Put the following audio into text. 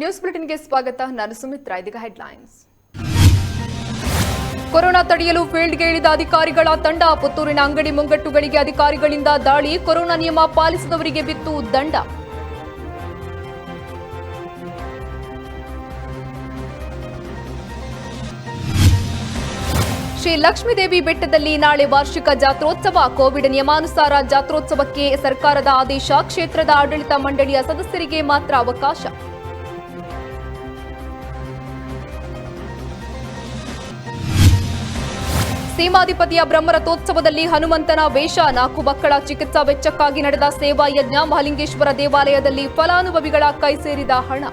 News ಬುಲೆಟಿನ್ಗೆ ಸ್ವಾಗತ. ನಾನು ಸುಮಿತ್ರಾ. ಇದೀಗ ಹೆಡ್ಲೈನ್ಸ್. ಕೊರೋನಾ ತಡೆಯಲು ಫೀಲ್ಡ್ಗೆ ಇಳಿದ ಅಧಿಕಾರಿಗಳ ತಂಡ. ಪುತ್ತೂರಿನ ಅಂಗಡಿ ಮುಂಗಟ್ಟುಗಳಿಗೆ ಅಧಿಕಾರಿಗಳಿಂದ ದಾಳಿ. ಕೊರೋನಾ ನಿಯಮ ಪಾಲಿಸದವರಿಗೆ ಬಿತ್ತು ದಂಡ. ಶ್ರೀ ಲಕ್ಷ್ಮೀದೇವಿ ಬೆಟ್ಟದಲ್ಲಿ ನಾಳೆ ವಾರ್ಷಿಕ ಜಾತ್ರೋತ್ಸವ. ಕೋವಿಡ್ ನಿಯಮಾನುಸಾರ ಜಾತ್ರೋತ್ಸವಕ್ಕೆ ಸರ್ಕಾರದ ಆದೇಶ. ಕ್ಷೇತ್ರದ ಆಡಳಿತ ಮಂಡಳಿಯ ಸದಸ್ಯರಿಗೆ ಮಾತ್ರ ಅವಕಾಶ. ಸೀಮಾಧಿಪತಿಯ ಬ್ರಹ್ಮರಥೋತ್ಸವದಲ್ಲಿ ಹನುಮಂತನ ವೇಷ. 4 ಮಕ್ಕಳ ಚಿಕಿತ್ಸಾ ವೆಚ್ಚಕ್ಕಾಗಿ ನಡೆದ ಸೇವಾ ಯಜ್ಞ. ಮಹಲಿಂಗೇಶ್ವರ ದೇವಾಲಯದಲ್ಲಿ ಫಲಾನುಭವಿಗಳ ಕೈ ಸೇರಿದ ಹಣ.